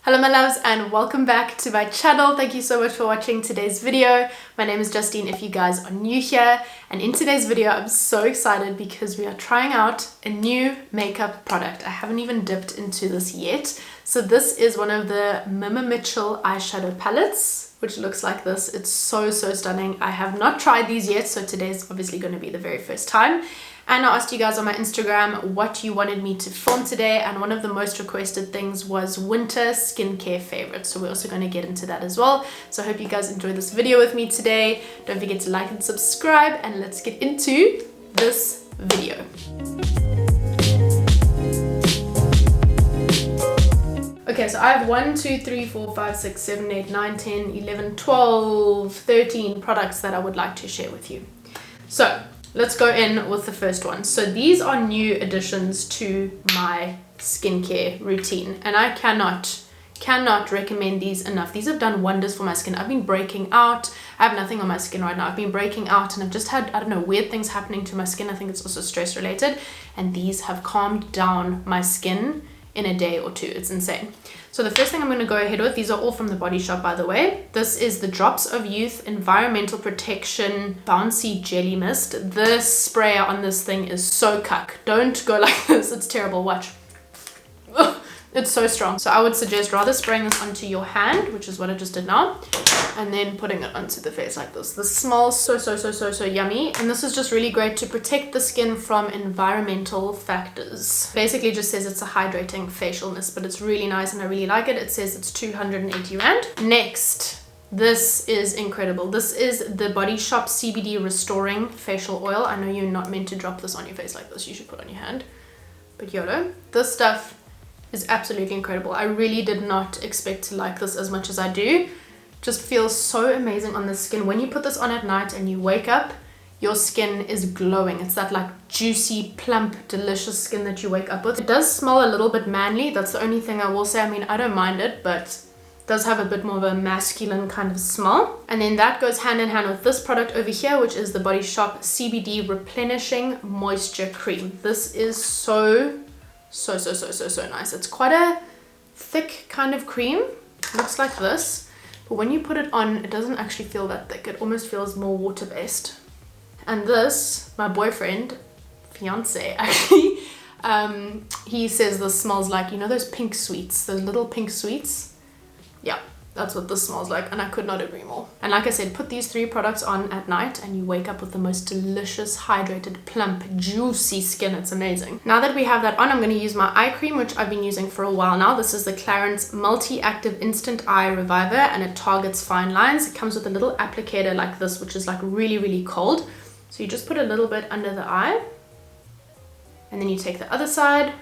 Hello my loves and welcome back to my channel. Thank you so much for watching today's video. My name is Justine if you guys are new here, and in today's video I'm so excited because we are trying out a new makeup product. I haven't even dipped into this yet. So this is one of the Mini Mitchell eyeshadow palettes, which looks like this. It's so stunning. I have not tried these yet, so today's obviously going to be the very first time. And I asked you guys on my Instagram what you wanted me to film today, and one of the most requested things was winter skincare favorites. So we're also going to get into that as well. So I hope you guys enjoy this video with me today. Don't forget to like and subscribe, and let's get into this video. Okay, so I have 1, 2, 3, 4, 5, 6, 7, 8, 9, 10, 11, 12, 13 products that I would like to share with you. So let's go in with the first one. So these are new additions to my skincare routine, and I cannot recommend these enough. These have done wonders for my skin. I've been breaking out. I have nothing on my skin right now. I've been breaking out and I've just had, I don't know, weird things happening to my skin. I think it's also stress related, and these have calmed down my skin in a day or two. It's insane. So the first thing I'm going to go ahead with, these are all from the Body Shop by the way. This is the Drops of Youth Environmental Protection Bouncy Jelly Mist. The sprayer on this thing is so cuck. Don't go like this. It's terrible. Watch. Ugh, it's so strong. So I would suggest rather spraying this onto your hand, which is what I just did now, and then putting it onto the face like this. This smells so yummy, and this is just really great to protect the skin from environmental factors. Basically just says it's a hydrating facial mist, but it's really nice and I really like it. It says it's 280 rand. Next, this is incredible. This is the Body Shop CBD Restoring Facial Oil. I know you're not meant to drop this on your face like this. You should put it on your hand, but YOLO. This stuff is absolutely incredible. I really did not expect to like this as much as I do. Just feels so amazing on the skin. When you put this on at night and you wake up, your skin is glowing. It's that like juicy, plump, delicious skin that you wake up with. It does smell a little bit manly. That's the only thing I will say. I mean, I don't mind it, but it does have a bit more of a masculine kind of smell. And then that goes hand in hand with this product over here, which is the Body Shop CBD Replenishing Moisture Cream. This is so nice. It's quite a thick kind of cream. Looks like this, but when you put it on, it doesn't actually feel that thick. It almost feels more water-based. And this, my boyfriend, fiance actually, he says this smells like, you know those pink sweets, those little pink sweets? Yeah, that's what this smells like, and I could not agree more. And like I said, put these 3 products on at night and you wake up with the most delicious, hydrated, plump, juicy skin. It's amazing. Now that we have that on, I'm going to use my eye cream, which I've been using for a while now. This is the Clarence Multi-Active Instant Eye Reviver, and it targets fine lines. It comes with a little applicator like this, which is like really cold. So you just put a little bit under the eye, and then you take the other side,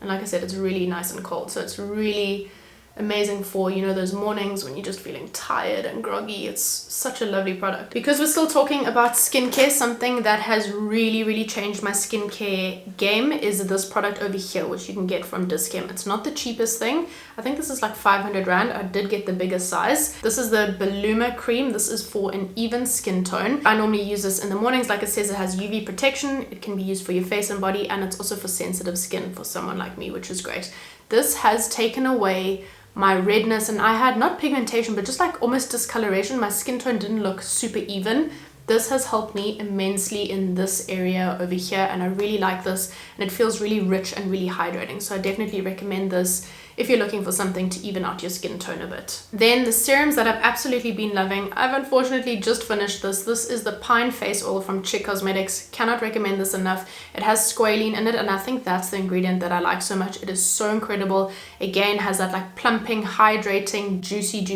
and like I said, it's really nice and cold. So it's really amazing for, you know, those mornings when you're just feeling tired and groggy. It's such a lovely product. Because we're still talking about skincare, something that has really changed my skincare game is this product over here, which you can get from Dischem. It's not the cheapest thing. I think this is like 500 rand. I did get the bigger size. This is the Voluma Cream. This is for an even skin tone. I normally use this in the mornings. Like it says, it has UV protection. It can be used for your face and body, and it's also for sensitive skin for someone like me, which is great. This has taken away my redness, and I had not pigmentation, but just like almost discoloration. My skin tone didn't look super even. This has helped me immensely in this area over here, and I really like this, and it feels really rich and really hydrating. So I definitely recommend this if you're looking for something to even out your skin tone a bit. Then the serums that I've absolutely been loving, I've unfortunately just finished this. This is the Pine Face Oil from Chic Cosmetics. Cannot recommend this enough. It has squalene in it, and I think that's the ingredient that I like so much. It is so incredible. Again, has that like plumping, hydrating, juicy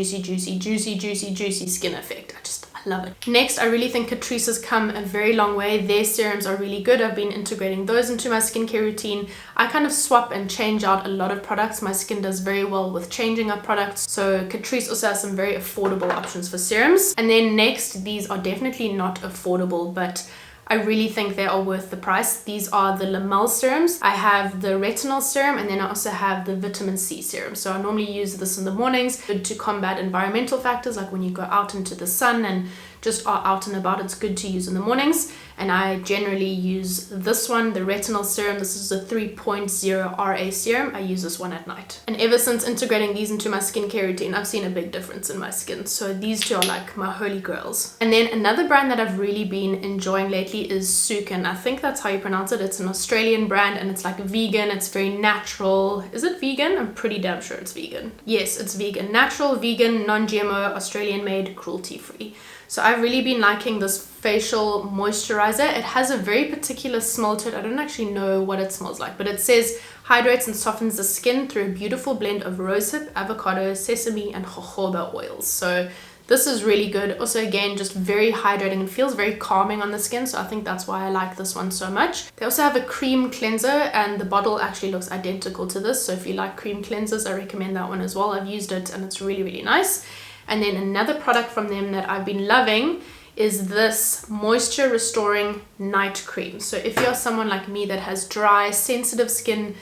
skin effect. I love it. Next, I really think Catrice has come a very long way. Their serums are really good. I've been integrating those into my skincare routine. I kind of swap and change out a lot of products. My skin does very well with changing up products. So Catrice also has some very affordable options for serums. And then next, these are definitely not affordable, but I really think they are worth the price. These are the Lamel serums. I have the Retinal Serum, and then I also have the Vitamin C Serum. So I normally use this in the mornings to combat environmental factors, like when you go out into the sun and just are out and about, it's good to use in the mornings. And I generally use this one, the Retinal Serum. This is a 3.0 RA serum. I use this one at night. And ever since integrating these into my skincare routine, I've seen a big difference in my skin. So these two are like my holy grails. And then another brand that I've really been enjoying lately is Sukin. I think that's how you pronounce it. It's an Australian brand and it's like vegan. It's very natural. Is it vegan? I'm pretty damn sure it's vegan. Yes, it's vegan. Natural, vegan, non-GMO, Australian made, cruelty free. So I've really been liking this facial moisturizer. It has a very particular smell to it. I don't actually know what it smells like, but it says hydrates and softens the skin through a beautiful blend of rosehip, avocado, sesame, and jojoba oils. So this is really good. Also, again, just very hydrating and feels very calming on the skin. So I think that's why I like this one so much. They also have a cream cleanser and the bottle actually looks identical to this. So if you like cream cleansers, I recommend that one as well. I've used it and it's really, really nice. And then another product from them that I've been loving is this moisture restoring night cream. So if you're someone like me that has dry, sensitive skin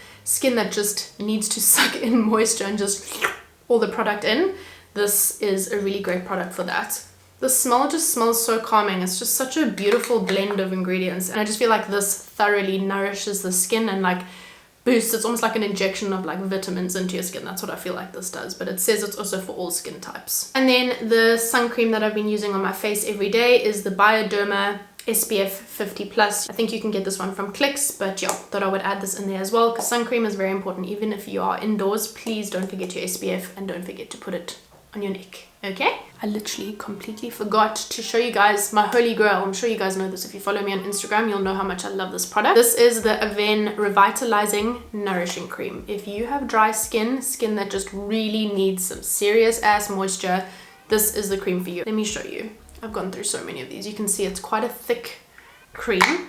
that just needs to suck in moisture and just all the product in, this is a really great product for that. The smell just smells so calming. It's just such a beautiful blend of ingredients. And I just feel like this thoroughly nourishes the skin and like boosts. It's almost like an injection of like vitamins into your skin. That's what I feel like this does, but it says it's also for all skin types. And then the sun cream that I've been using on my face every day is the Bioderma SPF 50 plus. I think you can get this one from Clicks, but yeah, thought I would add this in there as well because sun cream is very important. Even if you are indoors, please don't forget your SPF and don't forget to put it on your neck. Okay, I literally completely forgot to show you guys my holy grail. I'm sure you guys know this. If you follow me on Instagram, you'll know how much I love this product. This is the Aven Revitalizing Nourishing Cream. If you have dry skin that just really needs some serious ass moisture, this is the cream for you. Let me show you. I've gone through so many of these. You can see it's quite a thick cream.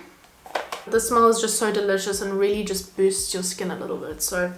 The smell is just so delicious and really just boosts your skin a little bit. So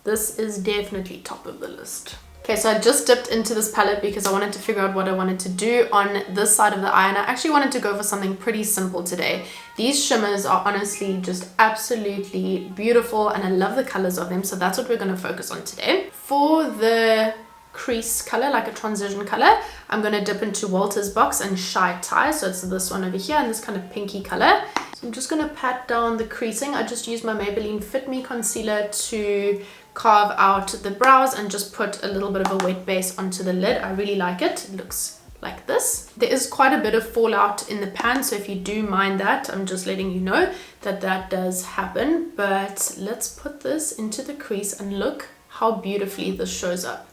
this is definitely top of the list. Okay, so I just dipped into this palette because I wanted to figure out what I wanted to do on this side of the eye, and I actually wanted to go for something pretty simple today. These shimmers are honestly just absolutely beautiful and I love the colors of them, so that's what we're going to focus on today. For the crease color, like a transition color, I'm going to dip into Walter's Box and Shy Tie, so it's this one over here and this kind of pinky color. So I'm just going to pat down the creasing. I just used my Maybelline Fit Me concealer to carve out the brows and just put a little bit of a wet base onto the lid. I really like it. It looks like this. There is quite a bit of fallout in the pan, so if you do mind that, I'm just letting you know that that does happen. But let's put this into the crease and look how beautifully this shows up.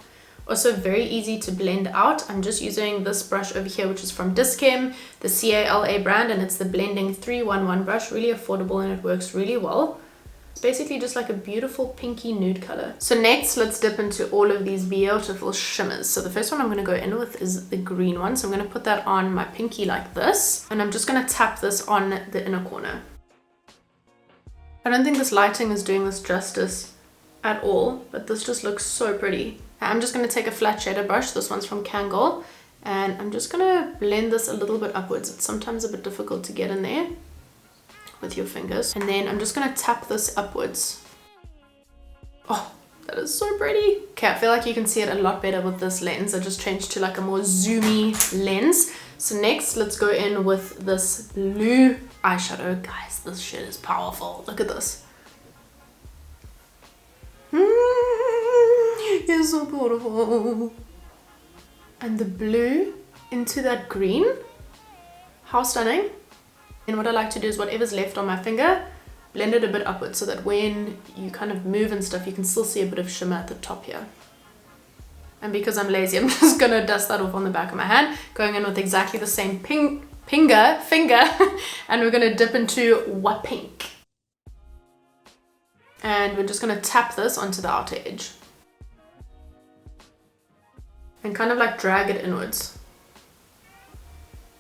Also very easy to blend out. I'm just using this brush over here, which is from Dischem, the CALA brand, and it's the Blending 311 brush. Really affordable and it works really well. It's basically just like a beautiful pinky nude color. So next, let's dip into all of these beautiful shimmers. So the first one I'm going to go in with is the green one. So I'm going to put that on my pinky like this. And I'm just going to tap this on the inner corner. I don't think this lighting is doing this justice at all, but this just looks so pretty. I'm just going to take a flat shader brush. This one's from Kangol. And I'm just going to blend this a little bit upwards. It's sometimes a bit difficult to get in there with your fingers, and then I'm just gonna tap this upwards. Oh, that is so pretty. Okay, I feel like you can see it a lot better with this lens. I just changed to like a more zoomy lens. So next, let's go in with this blue eyeshadow. Guys, this shit is powerful. Look at this. It's so beautiful. And the blue into that green. How stunning. And what I like to do is whatever's left on my finger, blend it a bit upwards so that when you kind of move and stuff, you can still see a bit of shimmer at the top here. And because I'm lazy, I'm just going to dust that off on the back of my hand, going in with exactly the same finger, and we're going to dip into What Pink. And we're just going to tap this onto the outer edge. And kind of like drag it inwards.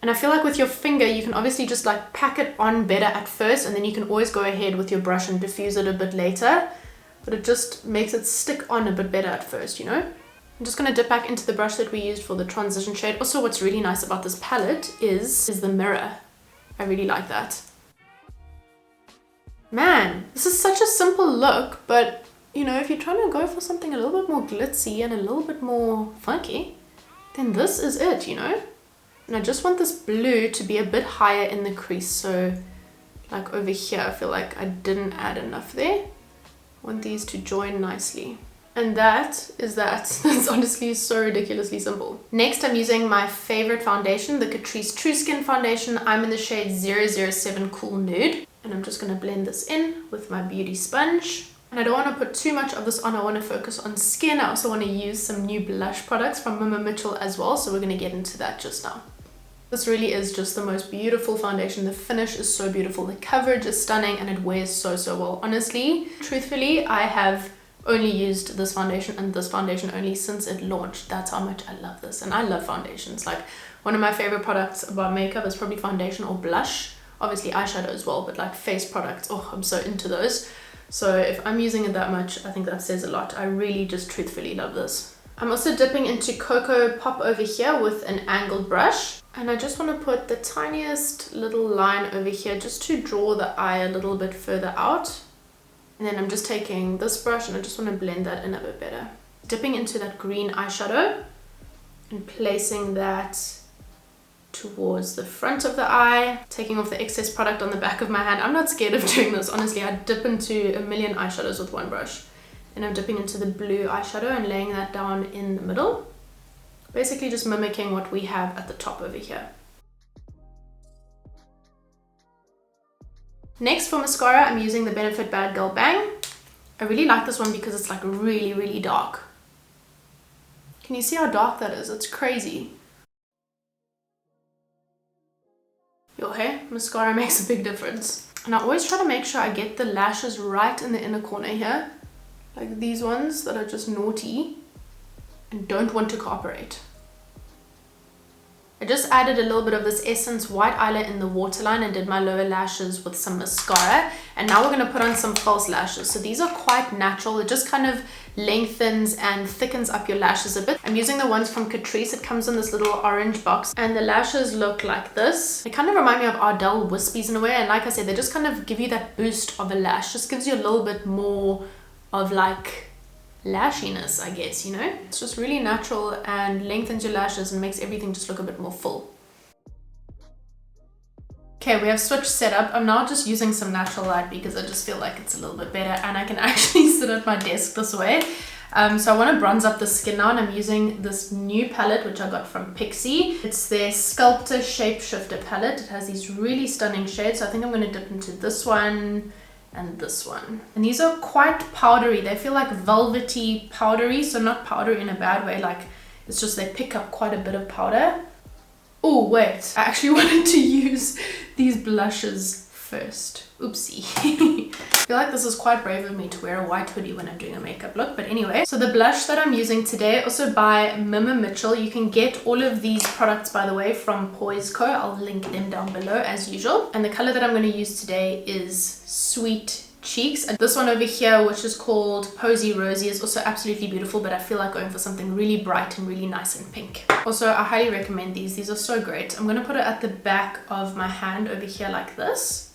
And I feel like with your finger, you can obviously just like pack it on better at first, and then you can always go ahead with your brush and diffuse it a bit later. But it just makes it stick on a bit better at first, you know? I'm just going to dip back into the brush that we used for the transition shade. Also, what's really nice about this palette is the mirror. I really like that. Man, this is such a simple look, but you know, if you're trying to go for something a little bit more glitzy and a little bit more funky, then this is it, you know? And I just want this blue to be a bit higher in the crease. So like over here, I feel like I didn't add enough there. I want these to join nicely. And that is that. That's honestly so ridiculously simple. Next, I'm using my favorite foundation, the Catrice True Skin Foundation. I'm in the shade 007 Cool Nude. And I'm just going to blend this in with my beauty sponge. And I don't want to put too much of this on. I want to focus on skin. I also want to use some new blush products from Mini Mitchell as well. So we're going to get into that just now. This really is just the most beautiful foundation. The finish is so beautiful. The coverage is stunning and it wears so well. Honestly, truthfully, I have only used this foundation and this foundation only since it launched. That's how much I love this. And I love foundations. Like, one of my favorite products about makeup is probably foundation or blush. Obviously eyeshadow as well, but like face products, oh, I'm so into those. So if I'm using it that much, I think that says a lot. I really just truthfully love this. I'm also dipping into Cocoa Pop over here with an angled brush. And I just want to put the tiniest little line over here just to draw the eye a little bit further out. And then I'm just taking this brush and I just want to blend that in a bit better. Dipping into that green eyeshadow and placing that towards the front of the eye, taking off the excess product on the back of my hand. I'm not scared of doing this, honestly. I dip into a million eyeshadows with one brush. And I'm dipping into the blue eyeshadow and laying that down in the middle. Basically just mimicking what we have at the top over here. Next for mascara, I'm using the Benefit Bad Girl Bang. I really like this one because it's like really dark. Can you see how dark that is? It's crazy. Your hair, mascara makes a big difference. And I always try to make sure I get the lashes right in the inner corner here. Like these ones that are just naughty and don't want to cooperate. I just added a little bit of this Essence white eyeliner in the waterline and did my lower lashes with some mascara. And now we're going to put on some false lashes. So these are quite natural. It just kind of lengthens and thickens up your lashes a bit. I'm using the ones from Catrice. It comes in this little orange box. And the lashes look like this. They kind of remind me of Ardell Wispies in a way. And like I said, they just kind of give you that boost of a lash. Just gives you a little bit more of like lashiness, I guess, you know. It's just really natural and lengthens your lashes and makes everything just look a bit more full. Okay, we have switch set up. I'm now just using some natural light because I just feel like it's a little bit better and I can actually sit at my desk this way. So I want to bronze up the skin now, and I'm using this new palette which I got from Pixie. It's their Sculptor Shapeshifter palette. It has these really stunning shades. So I think I'm going to dip into this one and this one. And these are quite powdery. They feel like velvety powdery, so not powdery in a bad way, like it's just they pick up quite a bit of powder. Oh wait, I actually wanted to use these blushes first. Oopsie. I feel like this is quite brave of me to wear a white hoodie when I'm doing a makeup look, but anyway. So the blush that I'm using today, also by Mini Mitchell. You can get all of these products, by the way, from Poise Co. I'll link them down below as usual. And the color that I'm going to use today is Sweet Cheeks. And this one over here, which is called Posy Rosy, is also absolutely beautiful, but I feel like going for something really bright and really nice and pink. Also, I highly recommend these. These are so great. I'm going to put it at the back of my hand over here like this.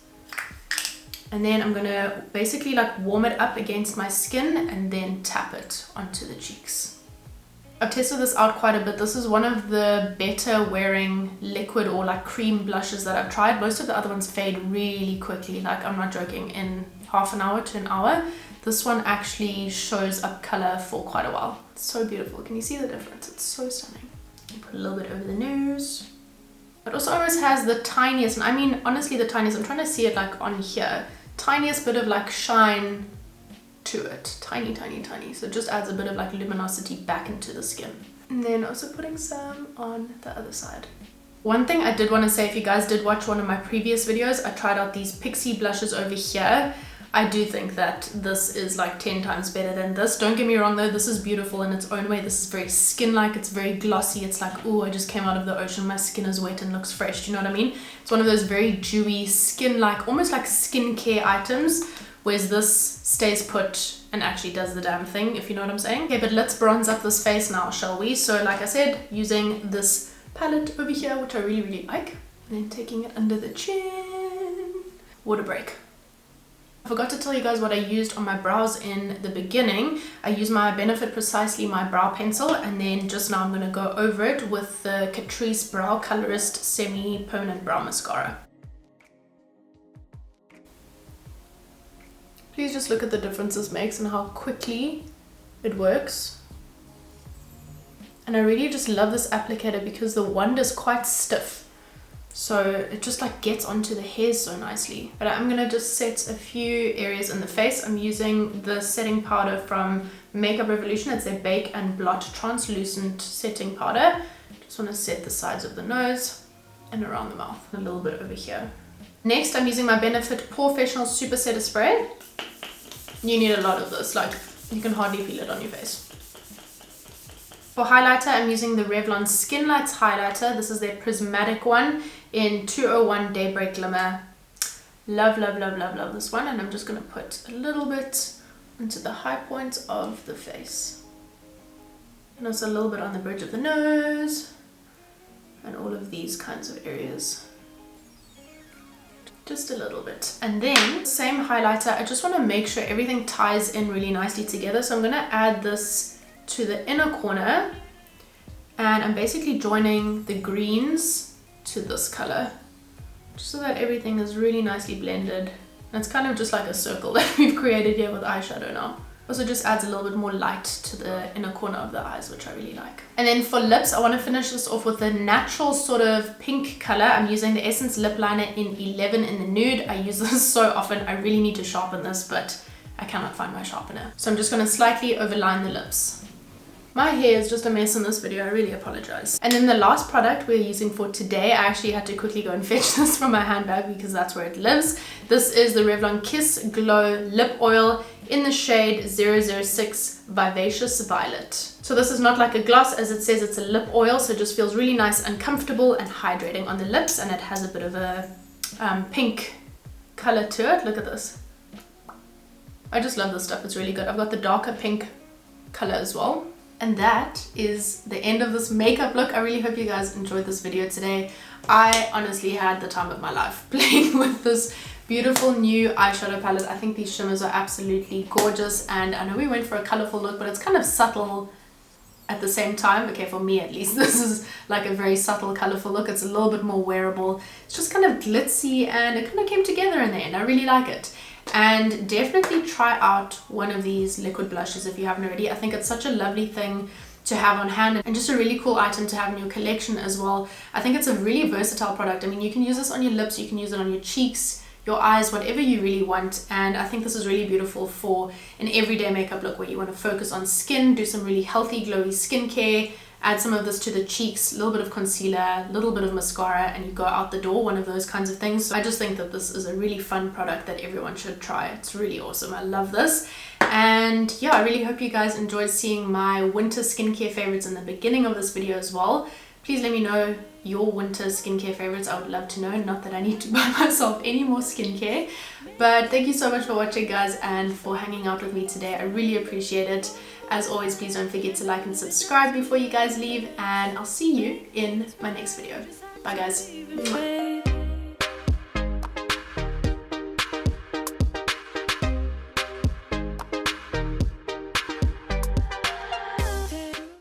And then I'm going to basically like warm it up against my skin and then tap it onto the cheeks. I've tested this out quite a bit. This is one of the better wearing liquid or like cream blushes that I've tried. Most of the other ones fade really quickly. Like, I'm not joking, in half an hour to an hour. This one actually shows up color for quite a while. It's so beautiful. Can you see the difference? It's so stunning. Put a little bit over the nose. It also almost has the tiniest, and I mean honestly the tiniest, I'm trying to see it like on here, tiniest bit of like shine to it. Tiny. So it just adds a bit of like luminosity back into the skin. And then also putting some on the other side. One thing I did want to say, if you guys did watch one of my previous videos, I tried out these Pixie blushes over here. I do think that this is like 10 times better than this. Don't get me wrong though, this is beautiful in its own way. This is very skin-like, it's very glossy. It's like, oh, I just came out of the ocean, my skin is wet and looks fresh. Do you know what I mean? It's one of those very dewy, skin-like, almost like skincare items, whereas this stays put and actually does the damn thing, if you know what I'm saying. Okay, but let's bronze up this face now, shall we? So like I said, using this palette over here, which I really like, and then taking it under the chin. Water break. I forgot to tell you guys what I used on my brows in the beginning. I used my Benefit Precisely my brow pencil, and then just now I'm going to go over it with the Catrice Brow Colorist Semi Permanent Brow Mascara. Please just look at the difference this makes and how quickly it works. And I really just love this applicator because the wand is quite stiff. So it just like gets onto the hairs so nicely. But I'm gonna just set a few areas in the face. I'm using the setting powder from Makeup Revolution. It's their Bake and Blot Translucent Setting Powder. Just wanna set the sides of the nose and around the mouth, a little bit over here. Next, I'm using my Benefit Porefessional Super Setter Spray. You need a lot of this, like you can hardly feel it on your face. For highlighter, I'm using the Revlon Skin Lights highlighter. This is their prismatic one in 201 Daybreak Glimmer. Love, love, love, love, love this one. And I'm just going to put a little bit into the high points of the face. And also a little bit on the bridge of the nose. And all of these kinds of areas. Just a little bit. And then, same highlighter. I just want to make sure everything ties in really nicely together. So I'm going to add this to the inner corner, and I'm basically joining the greens to this color just so that everything is really nicely blended. And it's kind of just like a circle that we've created here with eyeshadow now. Also just adds a little bit more light to the inner corner of the eyes, which I really like. And then for lips, I want to finish this off with a natural sort of pink color. I'm using the Essence lip liner in 11 in the nude. I use this so often. I really need to sharpen this, but I cannot find my sharpener. So I'm just going to slightly overline the lips. My hair is just a mess in this video, I really apologize. And then the last product we're using for today, I actually had to quickly go and fetch this from my handbag because that's where it lives. This is the Revlon Kiss Glow Lip Oil in the shade 006 Vivacious Violet. So this is not like a gloss, as it says it's a lip oil, so it just feels really nice and comfortable and hydrating on the lips, and it has a bit of a pink color to it. Look at this. I just love this stuff, it's really good. I've got the darker pink color as well. And that is the end of this makeup look. I really hope you guys enjoyed this video today. I honestly had the time of my life playing with this beautiful new eyeshadow palette. I think these shimmers are absolutely gorgeous, and I know we went for a colorful look, but it's kind of subtle at the same time. Okay, for me at least, this is like a very subtle colorful look. It's a little bit more wearable. It's just kind of glitzy, and it kind of came together in the end. I really like it. And definitely try out one of these liquid blushes if you haven't already. I think it's such a lovely thing to have on hand, and just a really cool item to have in your collection as well. I think it's a really versatile product. I mean, you can use this on your lips, you can use it on your cheeks, your eyes, whatever you really want. And I think this is really beautiful for an everyday makeup look where you want to focus on skin, do some really healthy glowy skincare, add some of this to the cheeks, a little bit of concealer, a little bit of mascara, and you go out the door, one of those kinds of things. So I just think that this is a really fun product that everyone should try. It's really awesome. I love this. And yeah, I really hope you guys enjoyed seeing my winter skincare favorites in the beginning of this video as well. Please let me know your winter skincare favorites. I would love to know. Not that I need to buy myself any more skincare. But thank you so much for watching, guys, and for hanging out with me today. I really appreciate it. As always, please don't forget to like and subscribe before you guys leave, and I'll see you in my next video. Bye, guys. Mwah.